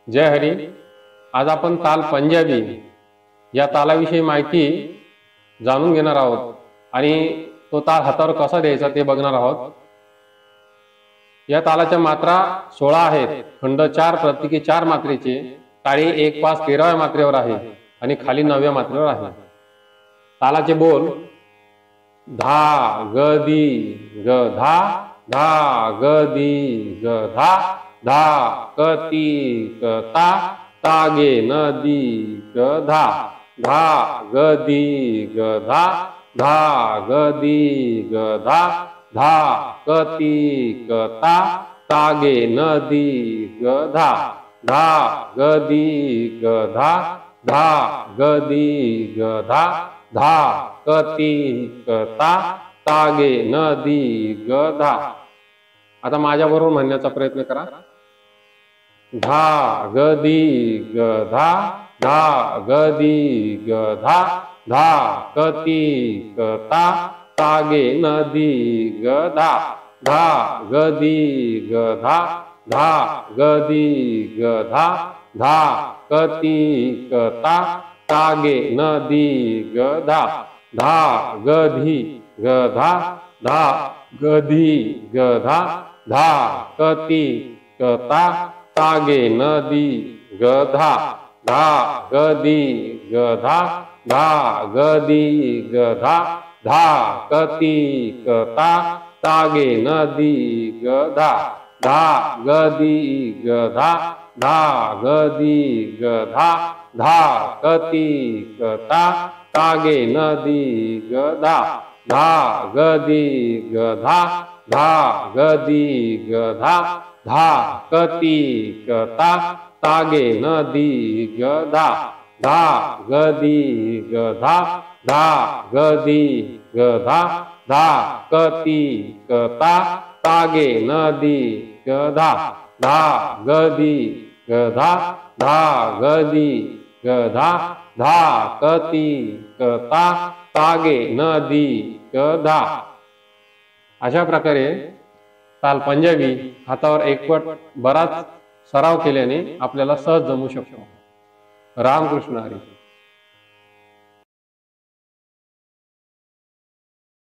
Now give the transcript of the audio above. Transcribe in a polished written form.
जय हरी। आज आपण ताल पंजाबी या तालाविषयी माहिती जाणून घेणार आहोत आणि तो ताल हातावर कसा द्यायचा ते बघणार आहोत। या तालाच्या मात्रा 16 आहेत। खंड 4 प्रत्येकी 4 मात्रेचे, टाळी 1 5 13व्या मात्रेवर आहे आणि खाली 9व्या मात्रेवर आहे। तालाचे बोल धा ग दी ग धा धा ग दी ग धा धा क ती क ता ता गे न दी ग धा धा ग दी ग धा धा ग दी ग धा धा क ती क ता ता गे न दी ग धा धा ग दी ग धा धा ग दी ग धा धा क ती क ता ता गे न दी ग धा। आता माझ्याबरोबर म्हणण्याचा प्रयत्न करा। धा ग दी ग धा धा ग दी ग धा धा क ती क ता ता गे न दी ग धा धा ग दी ग धा धा ग दी ग धा धा क ती क ता ता गे न दी ग धा धा ग धी ग धा धा ग धी ग धा धा क ती क ता ता गे न दी ग धा धा ग दी ग धा धा ग दी ग धा धा क ती क ता ता गे न दी ग धा धा ग दी ग धा धा ग दी ग धा धा क ती क ता ता गे न दी ग धा धा ग दी ग धा धा ग दी ग धा धा क ती क ता ता गे न दी ग धा धा ग दी ग धा धा ग दी ग धा धा क ती क ता ता गे न दी ग धा धा ग दी ग धा धा ग दी ग धा धा क ती क ता ता गे न दी ग धा। अशा प्रकारे ताल पंजाबी हातावर एकवट बराच सराव केल्याने आपल्याला सहज जमू शकतो। रामकृष्ण हरी।